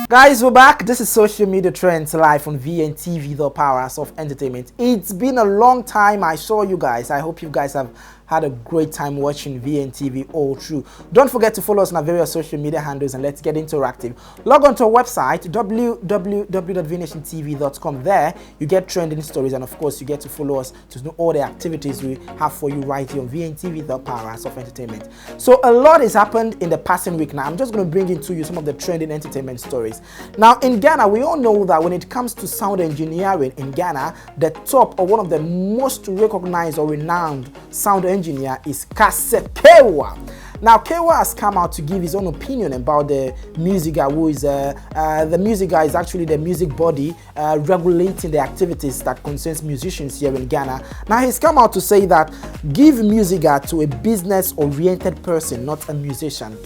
Guys, we're back. This is Social Media Trends live on VNTV, the powers of entertainment. It's been a long time I saw you guys. I hope you guys have had a great time watching VNTV all through. Don't forget to follow us on our various social media handles and let's get interactive. Log on to our website www.vnationtv.com. There you get trending stories and of course you get to follow us to know all the activities we have for you right here on VNTV, the powers of entertainment. So a lot has happened in the passing week. Now I'm just going to bring into you some of the trending entertainment stories. Now in Ghana, we all know that when it comes to sound engineering in Ghana, the top or one of the most recognized or renowned sound engineer is Kewa. Now Kewa has come out to give his own opinion about the music guy who is the music guy is actually the music body regulating the activities that concerns musicians here in Ghana. Now he's come out to say that give music guy to a business oriented person, not a musician.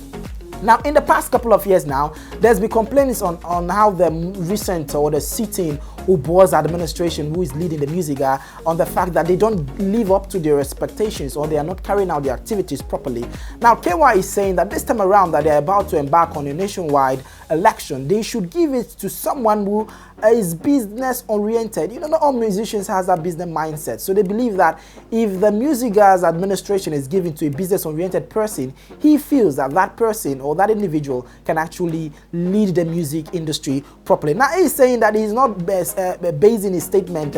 Now, in the past couple of years now, there's been complaints on how the recent or the sitting Buhari's administration, who is leading the music, on the fact that they don't live up to their expectations or they are not carrying out their activities properly. Now, Kewa is saying that this time around that they're about to embark on a nationwide election, they should give it to someone who is business oriented. You know, not all musicians has that business mindset. So they believe that if the music administration is given to a business oriented person, he feels that that person or that individual can actually lead the music industry properly. Now he's saying that he's not basing his statement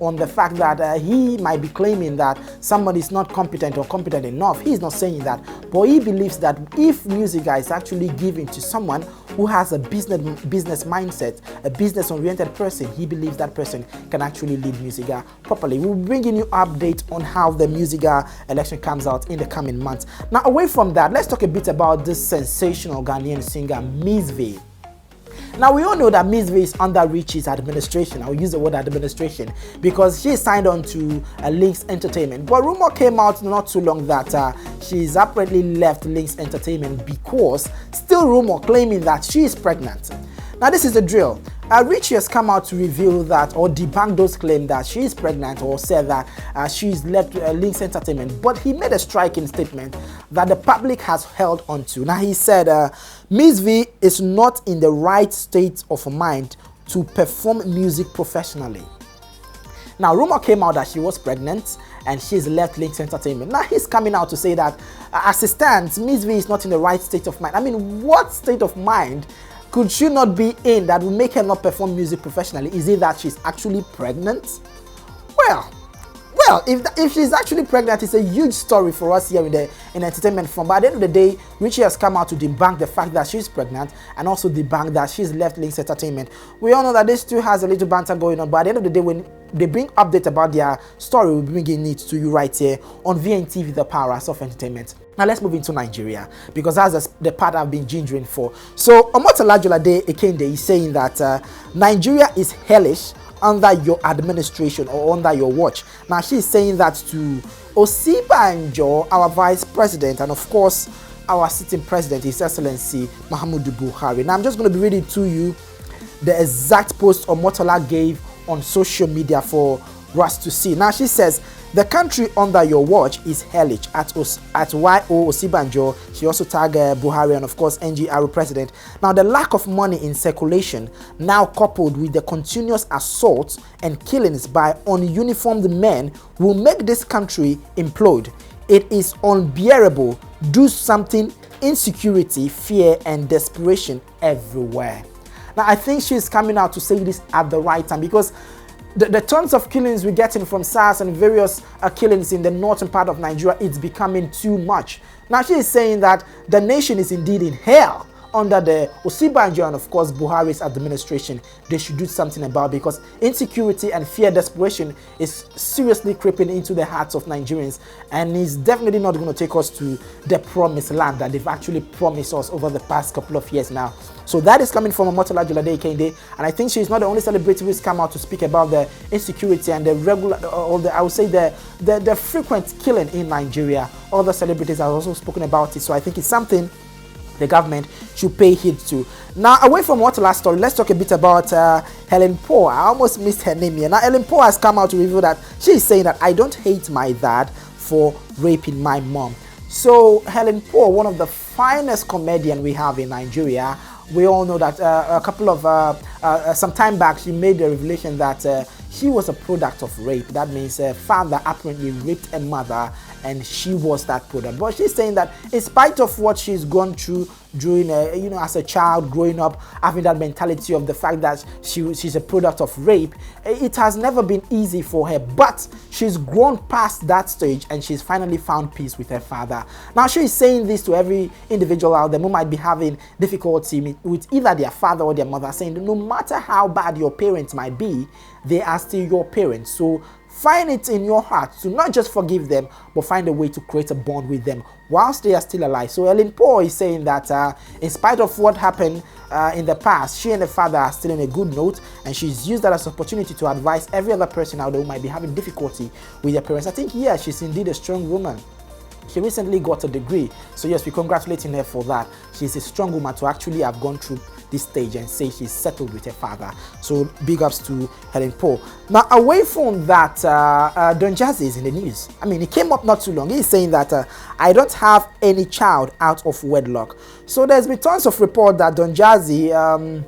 on the fact that he might be claiming that somebody is not competent or competent enough. He's not saying that, but he believes that if music is actually given to someone who has a business mindset, a business oriented person, he believes that person can actually lead music properly. We'll bring you update on how the music election comes out in the coming months. Now away from that, let's talk a bit about this sensational Ghanaian singer Miss V. Now we all know that Miss V is under Richie's administration. I'll use the word administration because she signed on to Lynx Entertainment. But rumor came out not too long that she's apparently left Lynx Entertainment because still rumor claiming that she is pregnant. Now this is the drill. Richie has come out to reveal that or debunk those claims that she is pregnant or said that she's left Lynx Entertainment. But he made a striking statement that the public has held onto. Now he said, Miss V is not in the right state of mind to perform music professionally. Now rumor came out that she was pregnant and she's left Lynx Entertainment. Now he's coming out to say that as it stands, Miss V is not in the right state of mind. I mean, what state of mind could she not be in that will make her not perform music professionally? Is it that she's actually pregnant? Well, if she's actually pregnant, it's a huge story for us here in entertainment firm. But at the end of the day, Richie has come out to debunk the fact that she's pregnant and also debunk that she's left Lynx Entertainment. We all know that this two has a little banter going on, but at the end of the day, when they bring update about their story, we'll bring it to you right here on VNTV, the powers of entertainment. Now let's move into Nigeria because that's the part I've been gingering for. So Omotola Ekende is saying that Nigeria is hellish under your administration or under your watch. Now she's saying that to Osinbajo, our vice president, and of course our sitting president, His Excellency Muhammadu Buhari. Now I'm just going to be reading to you the exact post Omotola gave on social media for us to see. Now she says, the country under your watch is hellish at Y.O. Osinbajo. She also tagged Buhari and of course NGR president. Now the lack of money in circulation, now coupled with the continuous assaults and killings by ununiformed men, will make this country implode. It is unbearable. Do something. Insecurity, fear and desperation everywhere. Now I think she's coming out to say this at the right time because the tons of killings we're getting from SARS and various killings in the northern part of Nigeria, it's becoming too much. Now she is saying that the nation is indeed in hell under the Osinbajo and of course Buhari's administration. They should do something about it because insecurity and fear, desperation is seriously creeping into the hearts of Nigerians and is definitely not going to take us to the promised land that they've actually promised us over the past couple of years now. So that is coming from Omotola Ekende, and I think she's not the only celebrity who's come out to speak about the insecurity and the regular, or the, I would say the frequent killing in Nigeria. Other celebrities have also spoken about it, so I think it's something the government should pay heed to. Now, away from Omotola's story, let's talk a bit about Helen Poor. I almost missed her name here. Now, Helen Poor has come out to reveal that she is saying that I don't hate my dad for raping my mom. So Helen Paul, one of the finest comedian we have in Nigeria, we all know that a couple of some time back she made the revelation that she was a product of rape. That means a father apparently raped a mother and she was that product. But she's saying that in spite of what she's gone through during as a child growing up, having that mentality of the fact that she's a product of rape, it has never been easy for her, but she's grown past that stage and she's finally found peace with her father. Now she's saying this to every individual out there who might be having difficulty with either their father or their mother, saying that no matter how bad your parents might be, they are still your parents. So find it in your heart to not just forgive them, but find a way to create a bond with them whilst they are still alive. So Helen Paul is saying that in spite of what happened in the past, she and her father are still in a good note, and she's used that as an opportunity to advise every other person out there who might be having difficulty with their parents. I think, yeah, she's indeed a strong woman. She recently got a degree, so yes, we're congratulating her for that. She's a strong woman to actually have gone through this stage and say she's settled with her father. So big ups to Helen Paul. Now, away from that, Don Jazzy is in the news. I mean, he came up not too long. He's saying that I don't have any child out of wedlock. So there's been tons of report that Don Jazzy,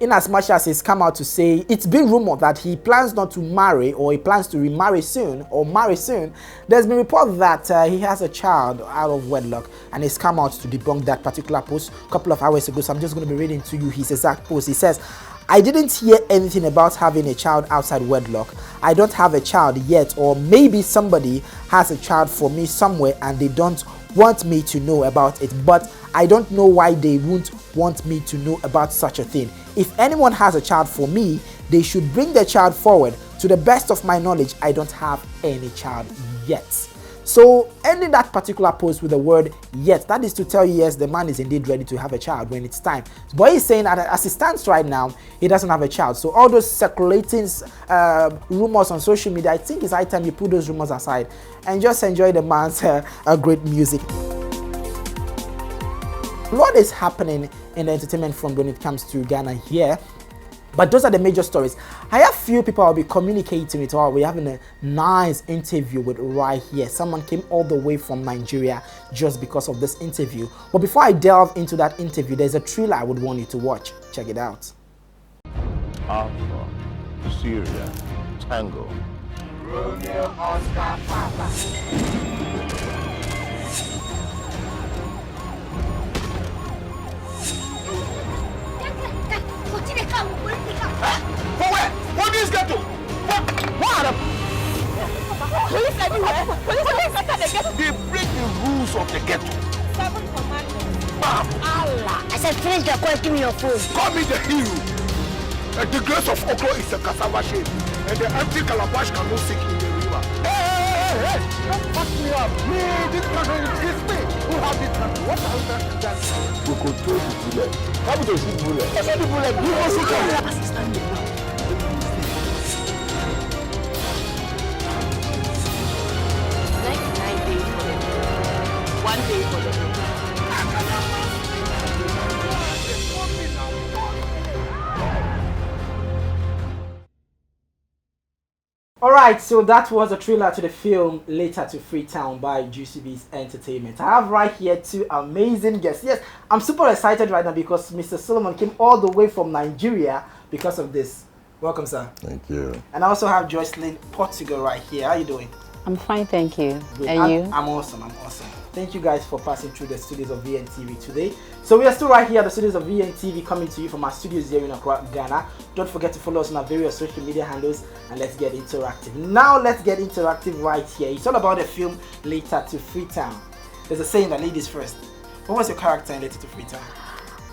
in as much as he's come out to say, it's been rumored that he plans not to marry, or he plans to remarry soon or marry soon. There's been report that he has a child out of wedlock, and he's come out to debunk that particular post a couple of hours ago. So I'm just going to be reading to you his exact post. He says, I didn't hear anything about having a child outside wedlock. I don't have a child yet, or maybe somebody has a child for me somewhere and they don't want me to know about it, but I don't know why they won't want me to know about such a thing. If anyone has a child for me, they should bring their child forward. To the best of my knowledge, I don't have any child yet. So ending that particular post with the word yet, that is to tell you, yes, the man is indeed ready to have a child when it's time. But he's saying that as it stands right now, he doesn't have a child. So all those circulating rumors on social media, I think it's high time you put those rumors aside and just enjoy the man's great music. What is happening in the entertainment front when it comes to Ghana here? But those are the major stories. I have few people I'll be communicating with, or we're having a nice interview with right here. Someone came all the way from Nigeria just because of this interview. But before I delve into that interview, there's a thriller I would want you to watch. Check it out. Alpha, Syria, Tango. Romeo, Oscar, Papa. For where? What is get to? What? Police everywhere. Police at the ghetto. They break the rules of the ghetto. 7 commandments. Bam! Allah. I said, finish the call, give me your phone. Call me the hero. The grace of Okro is a cassava shape, and the empty calabash cannot sink in the river. Hey! Don't fuck me up. Me, this country is me. Who have this country? What are we done? We control the bullet. How would they shoot bullet? I said the bullet. You will shoot bullet. Assistant me now. 99 days for the day. 1 day for the day. Alright, so that was a trailer to the film Later to Freetown by GCB's Entertainment. I have right here 2 amazing guests. Yes, I'm super excited right now because Mr. Solomon came all the way from Nigeria because of this. Welcome, sir. Thank you. And I also have Joycelyn Portugal right here. How are you doing? I'm fine, thank you. Good. And you? I'm awesome. Thank you guys for passing through the studios of VNTV today. So we are still right here at the studios of VNTV, coming to you from our studios here in Accra, Ghana. Don't forget to follow us on our various social media handles, and let's get interactive. Now let's get interactive right here. It's all about the film Later to Freetown. There's a saying that ladies first. What was your character in Later to Freetown?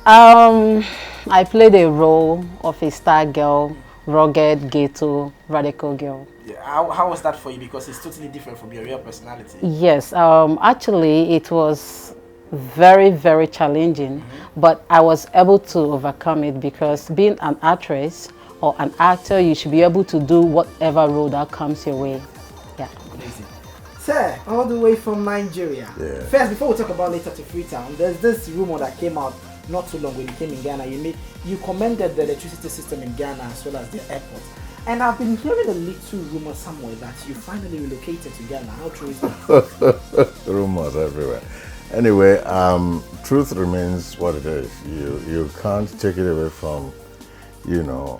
I played a role of a star girl, rugged, ghetto, radical girl. Yeah, how was that for you? Because it's totally different from your real personality. Yes, actually it was very, very challenging, but I was able to overcome it because being an actress or an actor, you should be able to do whatever role that comes your way. Yeah. Amazing. Sir, all the way from Nigeria. Yeah. First, before we talk about Later to Freetown, there's this rumor that came out not too long when you came in Ghana. You commended the electricity system in Ghana as well as the airport. And I've been hearing a little rumor somewhere that you finally relocated to Ghana. How true is that? Rumors everywhere. Anyway, truth remains what it is. You can't take it away from,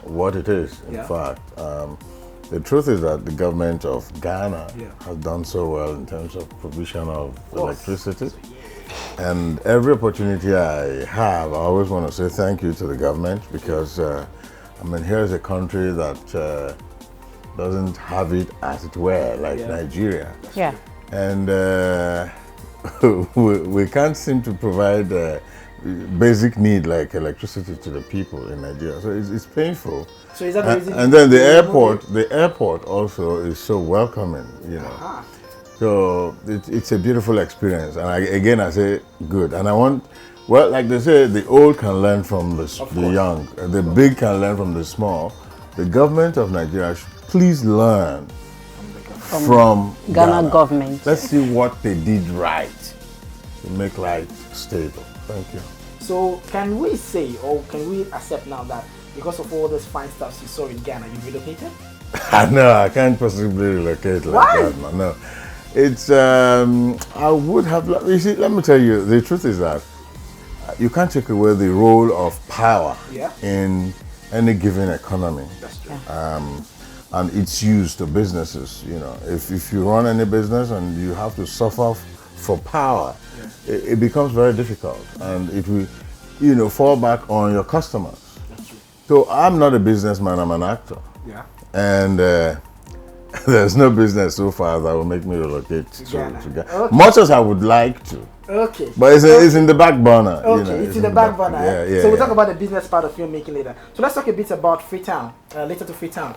what it is. In fact, the truth is that the government of Ghana has done so well in terms of provision of electricity. And every opportunity I have, I always want to say thank you to the government because, here's a country that doesn't have it as it were, like Nigeria. Yeah. And we can't seem to provide basic need like electricity to the people in Nigeria. So it's painful. So is that the reason? And then the airport also is so welcoming, So it's a beautiful experience. And I say good. And I want, like they say, the old can learn from the young. The big can learn from the small. The government of Nigeria should please learn from Ghana government. Let's see what they did right to make life stable. Thank you. So can we say, or can we accept now that because of all those fine stuff you saw in Ghana, you relocated? No, I can't possibly relocate like Why? that, man. No. It's, I would have, you see, let me tell you, the truth is that you can't take away the role of power in any given economy. That's true. And its use to businesses, If you run any business and you have to suffer for power, it becomes very difficult. And it will, fall back on your customers. That's true. So I'm not a businessman, I'm an actor. Yeah. And there's no business so far that will make me relocate to Ghana. Okay. Much as I would like to. Okay. But it's in the back burner. Okay, it's in the back burner. Yeah, so we'll talk about the business part of filmmaking later. So let's talk a bit about Freetown, Letter to Freetown.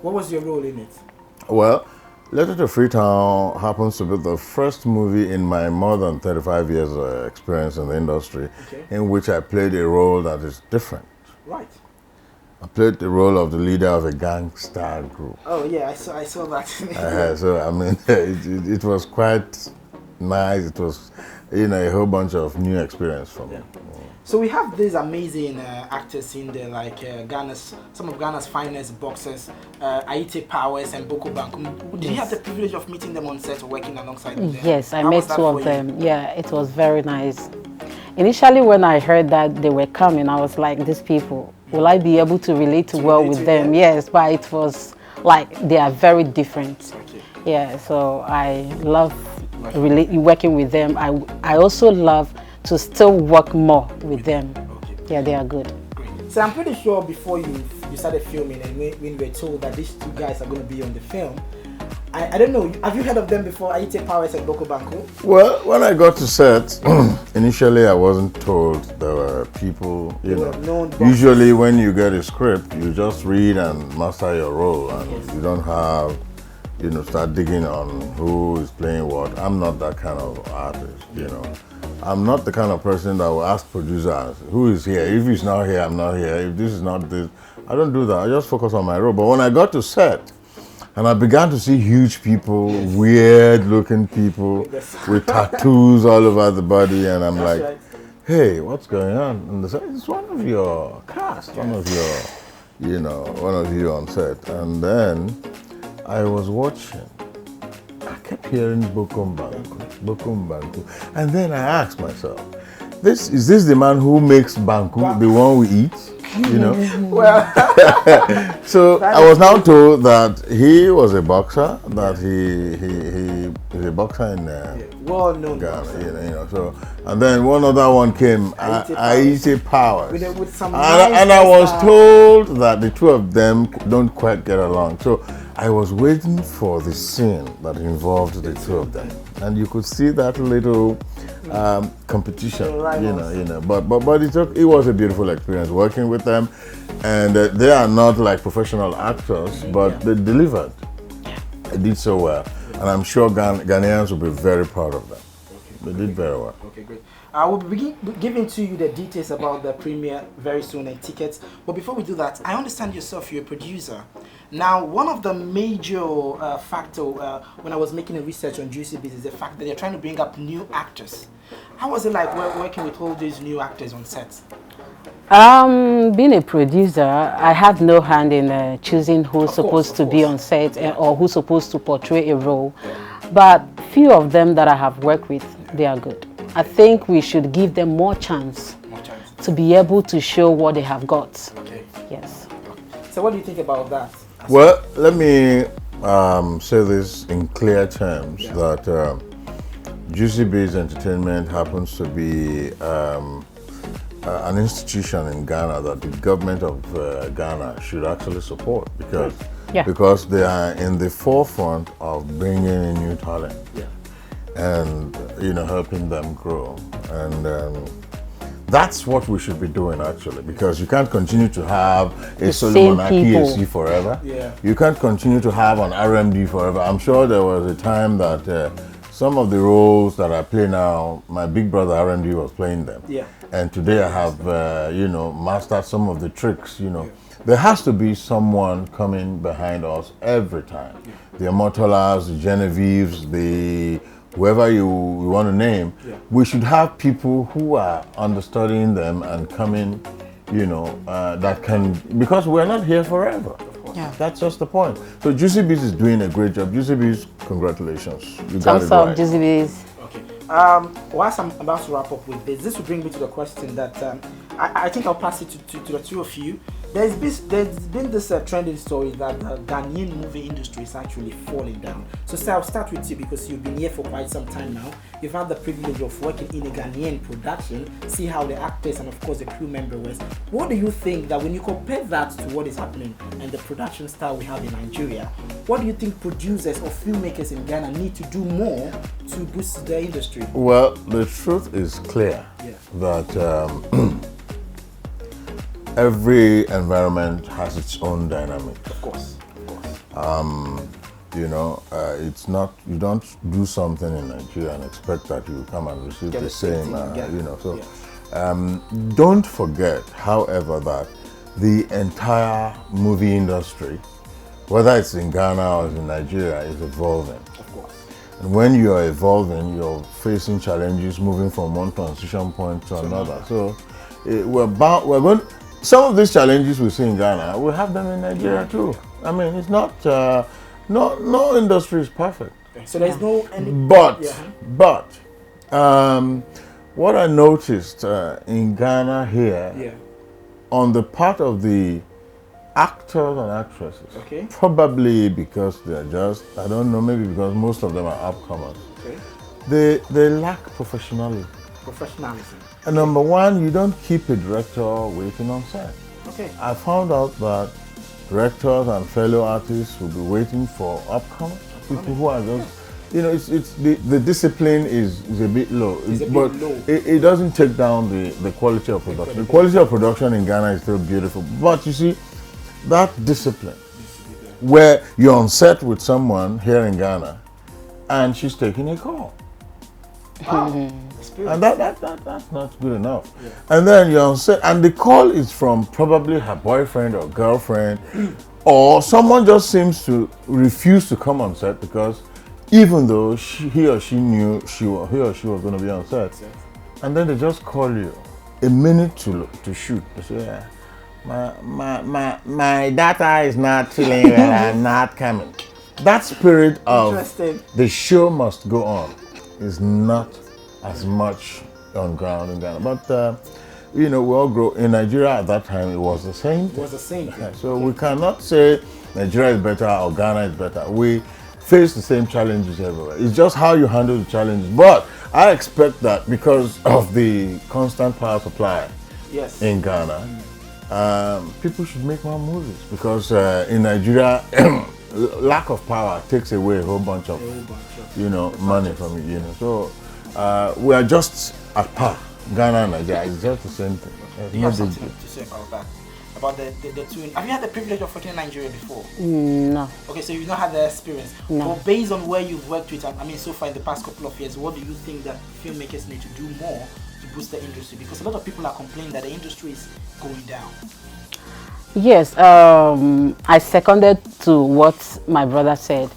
What was your role in it? Well, Letter to Freetown happens to be the first movie in my more than 35 years experience in the industry in which I played a role that is different. Right. I played the role of the leader of a gangster group. Oh yeah, I saw that. So it was quite nice. It was, a whole bunch of new experience for me. So we have these amazing actors in there, like some of Ghana's finest boxers, Aite Powers and Boko Bankum. Did you have the privilege of meeting them on set or working alongside them? Yes, I met two of them. Yeah, it was very nice. Initially, when I heard that they were coming, I was like, these people, will I be able to relate well with them? Yes, but it was like they are very different. Okay. Yeah, so I love working with them. I also love to still work more with them. Okay. Yeah, they are good. Great. So I'm pretty sure before you started filming and when you were told that these two guys are going to be on the film, I don't know, have you heard of them before, Aite Powers and Boko Banku? Well, when I got to set, initially I wasn't told there were people, usually when you get a script, you just read and master your role and you don't have, start digging on who is playing what. I'm not that kind of artist, I'm not the kind of person that will ask producers, who is here? If he's not here, I'm not here. If this is not this, I don't do that. I just focus on my role. But when I got to set, and I began to see huge people, weird-looking people with tattoos all over the body, and I'm like, hey, what's going on? And they said, it's one of your cast, one of you on set. And then I was watching. I kept hearing Bokum Banku. And then I asked myself, is this the man who makes Banku, the one we eat? Well, so I was now told that he was a boxer, that he's a boxer in well-known Ghana, So, and then one other one came, Aite Powers, with some and I was told that the two of them don't quite get along. So I was waiting for the scene that involved the two of them, and you could see that little competition, But it was a beautiful experience working with them, and they are not like professional actors, but they delivered. They did so well, and I'm sure Ghanaians will be very proud of them. They did very well. Okay, great. I will be giving to you the details about the premiere very soon and tickets. But before we do that, I understand yourself, you're a producer. Now, one of the major factors when I was making a research on Juicy Biz is the fact that they're trying to bring up new actors. How was it like working with all these new actors on set? Being a producer, I had no hand in choosing who's supposed to be on set or who's supposed to portray a role. But few of them that I have worked with, they are good. I think we should give them more chance to be able to show what they have got. Okay. Yes. So what do you think about that? Well, let me say this in clear terms that Juicy B's Entertainment happens to be an institution in Ghana that the government of Ghana should actually support because they are in the forefront of bringing in new talent and helping them grow, and that's what we should be doing actually, because you can't continue to have a Solomon Akiesi forever. You can't continue to have an RMD forever. I'm sure there was a time that some of the roles that I play now, my big brother RMD was playing them. And today I have, mastered some of the tricks, There has to be someone coming behind us every time. The Omotolas, the Genevieves, the whoever you want to name, we should have people who are understudying them and coming, that can, because we're not here forever. That's just the point. So Juicy Bees is doing a great job. Juicy Bees, congratulations. You got it right. Juicy Bees. Okay. Whilst I'm about to wrap up with this will bring me to the question that I think I'll pass it to the two of you. There's been this trending story that the Ghanaian movie industry is actually falling down. So Sir, I'll start with you because you've been here for quite some time now. You've had the privilege of working in a Ghanaian production, see how the actors and of course the crew member was. What do you think that when you compare that to what is happening and the production style we have in Nigeria, what do you think producers or filmmakers in Ghana need to do more to boost the industry? Well, the truth is clear that every environment has its own dynamic. Of course. It's not, you don't do something in Nigeria and expect that you come and receive the same, don't forget, however, that the entire movie industry, whether it's in Ghana or in Nigeria, is evolving. Of course. And when you are evolving, you're facing challenges moving from one transition point to another. So we're going. Some of these challenges we see in Ghana, we have them in Nigeria too. I mean, it's not, no industry is perfect. So there's no... But, what I noticed in Ghana here, on the part of the actors and actresses, probably because they're just, I don't know, maybe because most of them are upcomers, they lack professionalism. And number one, you don't keep a director waiting on set. I found out that directors and fellow artists will be waiting for upcomers, people who are just, it's the discipline is a bit low, it doesn't take down the quality of production. The quality of production in Ghana is still beautiful, but you see, that discipline, where you're on set with someone here in Ghana, and she's taking a call. And that's not good enough. And then you're on set, and the call is from probably her boyfriend or girlfriend, or someone just seems to refuse to come on set because even though he or she knew he or she was going to be on set, and then they just call you a minute to shoot. They say, my data is not feeling well, I'm not coming. That spirit of the show must go on is not as much on ground in Ghana. But, we all grow. In Nigeria at that time, it was the same thing. So we cannot say Nigeria is better or Ghana is better. We face the same challenges everywhere. It's just how you handle the challenges. But I expect that because of the constant power supply in Ghana, people should make more movies. Because in Nigeria, lack of power takes away a whole bunch of money from it. So we are just at par. Ghana and Nigeria, it's just the same thing. Do you have something to say about that? About the two? Have you had the privilege of working in Nigeria before? No. Okay, so you've not had the experience. No. But based on where you've worked with, so far in the past couple of years, what do you think that filmmakers need to do more to boost the industry? Because a lot of people are complaining that the industry is going down. Yes, I seconded to what my brother said.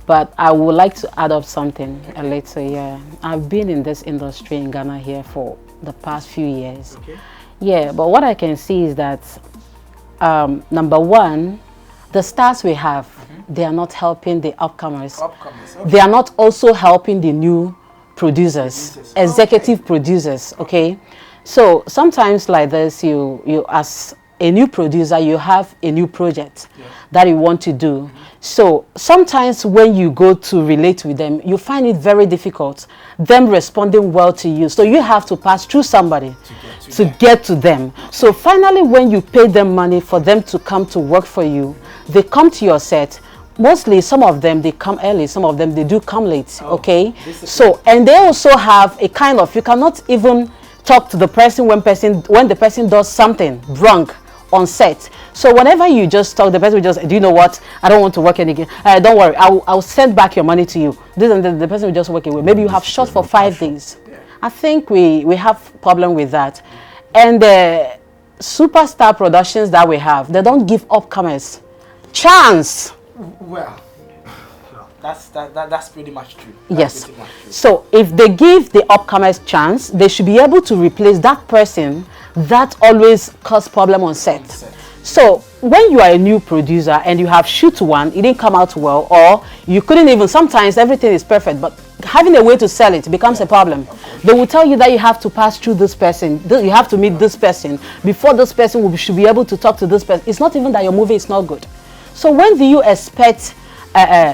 But I would like to add up something a little. I've been in this industry in Ghana here for the past few years. Yeah, but what I can see is that number one, the stars we have, they are not helping the upcomers. Okay. They are not also helping the new producers, executive producers, okay? So sometimes like this, you as a new producer, you have a new project that you want to do. So sometimes when you go to relate with them, you find it very difficult, them responding well to you. So you have to pass through somebody to get to them. So finally, when you pay them money for them to come to work for you, they come to your set. Mostly, some of them, they come early. Some of them, they do come late, okay? So, and they also have a kind of, you cannot even talk to the person when the person does something wrong on set. So whenever you just talk, the person will just, do you know what? I don't want to work again. Don't worry, I'll send back your money to you. This and the person will just walk away. Maybe you have shot for 5 days. I think we have problem with that. And the superstar productions that we have, they don't give upcomers chance. Well, that's pretty much true. Yes. So if they give the upcomers chance, they should be able to replace that person that always cause problem on set. So when you are a new producer and you have shoot one, it didn't come out well, or you couldn't even, sometimes everything is perfect, but having a way to sell it becomes a problem. They will tell you that you have to pass through this person, you have to meet this person, before this person should be able to talk to this person. It's not even that your movie is not good. So when do you expect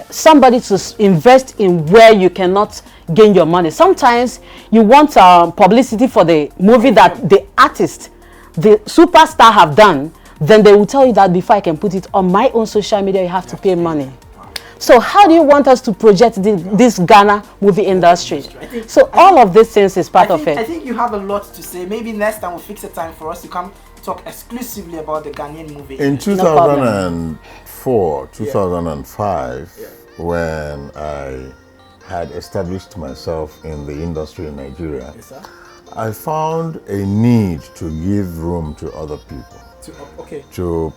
somebody to invest in where you cannot gain your money? Sometimes you want publicity for the movie that the artist, the superstar have done, then they will tell you that before I can put it on my own social media, you have to pay money. So how do you want us to project this Ghana movie industry? So all of these things is part of it. I think you have a lot to say. Maybe next time we'll fix a time for us to come talk exclusively about the Ghanaian movie. In 2004, 2005, when I had established myself in the industry in Nigeria, I found a need to give room to other people, to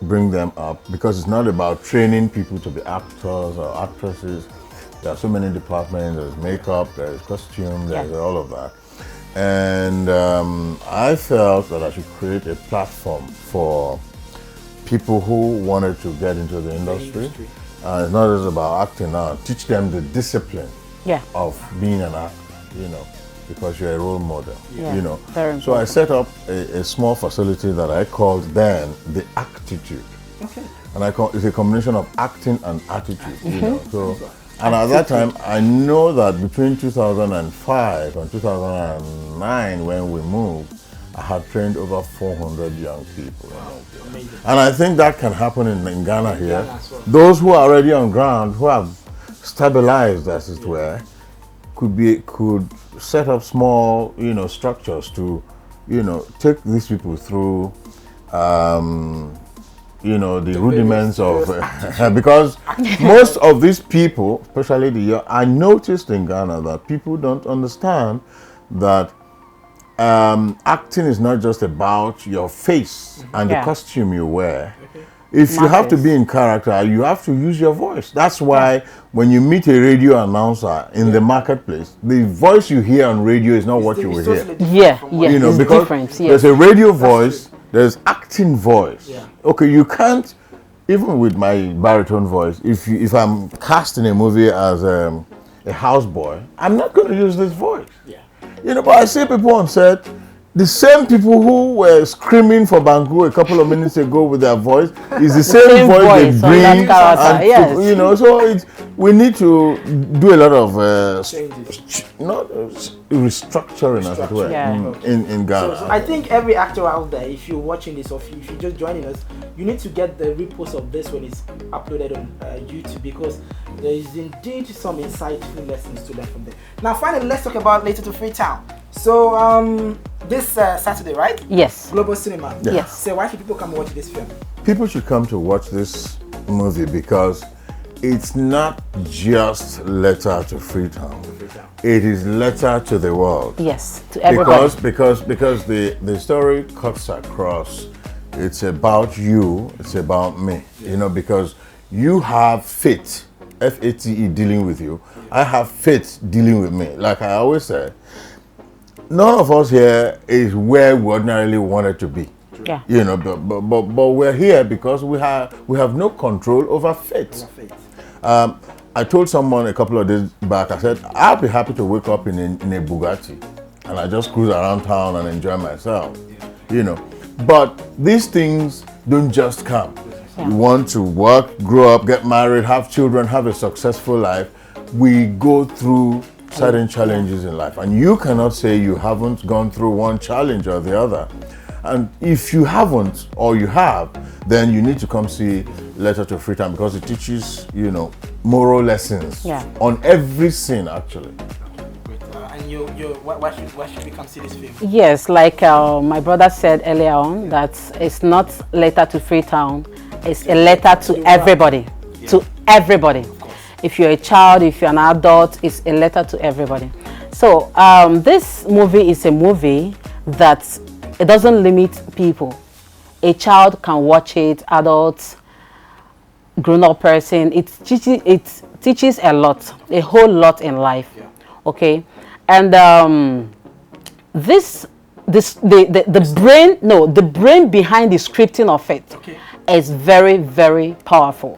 bring them up, because it's not about training people to be actors or actresses. There are so many departments. There's makeup, there's costume, there's all of that. And I felt that I should create a platform for people who wanted to get into the industry. It's not just about acting now. Teach them the discipline of being an actor, you know, because you're a role model, you know. So I set up a small facility that I called then the Actitude. And it's a combination of acting and attitude, you know. So, and at that time, I know that between 2005 and 2009, when we moved, I had trained over 400 young people. And I think that can happen in Ghana here. Those who are already on ground, who have stabilized, as it were, could set up small, you know, structures to, you know, take these people through, you know, the rudiments of because most of these people, especially I noticed in Ghana that people don't understand that acting is not just about your face and the costume you wear. If you have to be in character, you have to use your voice. That's why when you meet a radio announcer in the marketplace, the voice you hear on radio is not what you will hear. You know, because there's a radio voice, there's acting voice. Okay, you can't, even with my baritone voice, if I'm cast in a movie as a houseboy, I'm not going to use this voice. You know, but I see people on set, the same people who were screaming for Bangu a couple of minutes ago with their voice is the same voice they bring. And you know, so we need to do a lot of restructuring, as it were, in Ghana. So I think every actor out there, if you're watching this or if you're just joining us, you need to get the repost of this when it's uploaded on YouTube, because there is indeed some insightful lessons to learn from there. Now, finally, let's talk about Later to Freetown. So, this Saturday, right? Yes. Global Cinema. Yes. So why should people come watch this film? People should come to watch this movie because it's not just Letter to Freetown. It is letter to the world. Yes, to everybody. Because the story cuts across. It's about you. It's about me. You know, because you have fate, F-A-T-E, dealing with you. I have fate dealing with me. Like I always say, none of us here is where we ordinarily wanted to be. Yeah. You know, but we're here because we have no control over fate. I told someone a couple of days back, I said, I'll be happy to wake up in a Bugatti and I just cruise around town and enjoy myself, you know. But these things don't just come. Yeah. You want to work, grow up, get married, have children, have a successful life. We go through certain challenges in life, and you cannot say you haven't gone through one challenge or the other. And if you haven't, or you have, then you need to come see Letter to Freetown, because it teaches, you know, moral lessons on every scene, actually. And why should we come see this film? Yes, like my brother said earlier on, that it's not Letter to Freetown, it's a letter to everybody, to everybody. If you're a child, if you're an adult, it's a letter to everybody. So this movie is a movie that it doesn't limit people. A child can watch it, adults, grown-up person. It teaches a lot, a whole lot in life. Okay, and the brain behind the scripting of it is very, very powerful.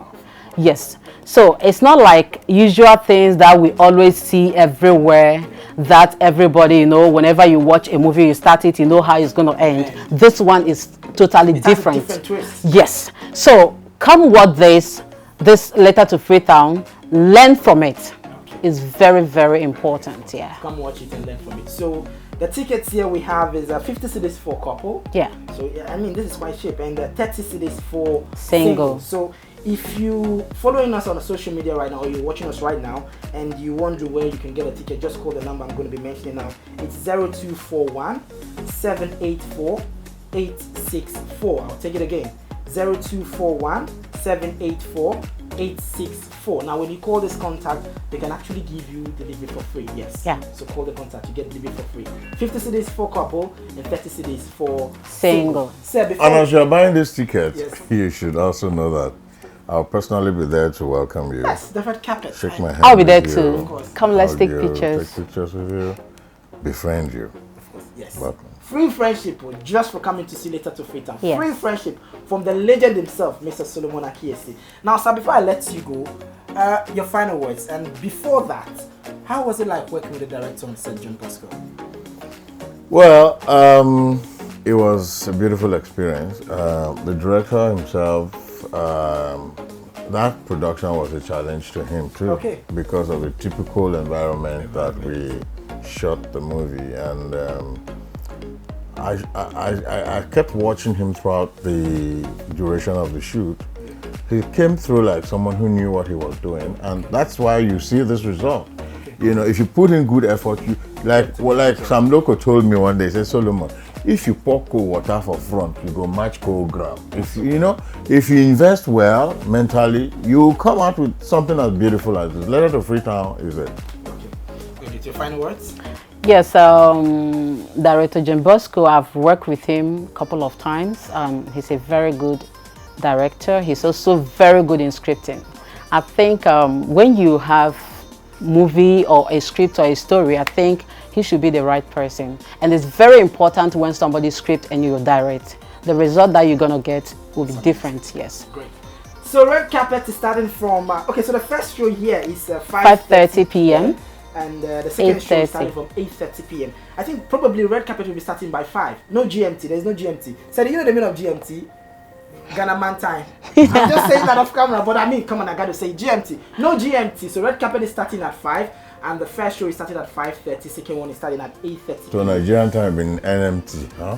Yes. So it's not like usual things that we always see everywhere, that everybody, you know, whenever you watch a movie, you start it, you know how it's going to end. This one is totally different. Different twist. Yes. So come watch this Letter to Freetown, learn from it. It's very, very important. Yeah. Come watch it and learn from it. So the tickets here we have is 50 cedis for couple. Yeah. So I mean, this is quite cheap, and 30 cedis for Single. So if you following us on social media right now, or you're watching us right now, and you wonder where you can get a ticket, just call the number I'm going to be mentioning now. It's 0241 784 864. I'll take it again. 0241 784 864. Now when you call this contact, they can actually give you delivery for free. Yes. Yeah. So call the contact, you get delivery for free. 50 cedis for couple and 30 cedis for Single. Sir, And as you're buying this ticket, Yes. you should also know that I'll personally be there to welcome you. yes, the red carpet. Shake my hand. I'll be there with too. you, Come, let's hug take you, pictures. Take pictures with you. Befriend you. Yes. Welcome. Free friendship just for coming to see Letter to Freetown. Yes. Free friendship from the legend himself, Mr. Solomon Akiesi. Now, sir, before I let you go, your final words. And before that, how was it like working with the director, Mr. John Bosco? Well, it was a beautiful experience. The director himself, that production was a challenge to him too, because of the typical environment that we shot the movie, and I kept watching him throughout the duration of the shoot. He came through like someone who knew what he was doing, and that's why you see this result. You know, if you put in good effort, you like Sam Loco told me one day, he said, Solomon, if you pour cold water for front, you go match cold ground. If you invest well mentally, you come out with something as beautiful as this. Letter to Freetown is it. Okay. Good. Your final words? Yes, Director John Bosco, I've worked with him a couple of times. He's a very good director. He's also very good in scripting. I think when you have movie or a script or a story, I think he should be the right person. And it's very important when somebody script and you direct. The result that you're going to get will be different, yes. Great. So red carpet is starting from, so the first show here is 5:30 p.m. And the second show is starting from 8:30 p.m. I think probably red carpet will be starting by 5. No GMT, there's no GMT. So you know the meaning of GMT? Ghana man time. I'm just saying that off camera, but I mean, come on, I got to say GMT. No GMT. So red carpet is starting at 5, and the first show is starting at 5:30. Second one is starting at 8:30. So Nigerian time in NMT, huh?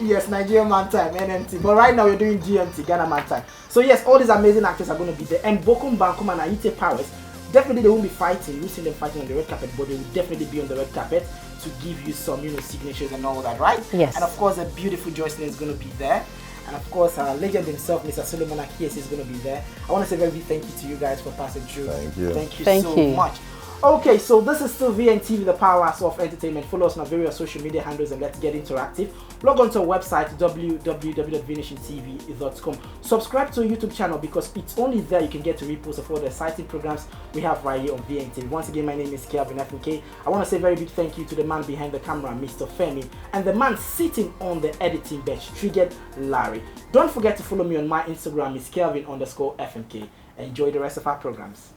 Yes, Nigerian man time, NMT. But right now we're doing GMT, Ghana man time. So yes, all these amazing actors are going to be there. And Bokum Bankum and Aite Paris, definitely they won't be fighting. We've seen them fighting on the red carpet, but they will definitely be on the red carpet to give you some, signatures and all that, right? Yes. And of course, a beautiful Joycelyn is going to be there. And of course, our legend himself, Mr. Solomon Akiesi, is going to be there. I want to say very big thank you to you guys for passing through. Thank you. Thank you so much. Okay, so this is still VNTV, the powerhouse of entertainment. Follow us on our various social media handles and let's get interactive. Log on to our website www.vnationtv.com. Subscribe to our YouTube channel because it's only there you can get to repost of all the exciting programs we have right here on VNTV. Once again, my name is Kelvin FMK. I want to say a very big thank you to the man behind the camera, Mr. Femi, and the man sitting on the editing bench, Triggered Larry. Don't forget to follow me on my Instagram, is Kelvin_FMK. Enjoy the rest of our programs.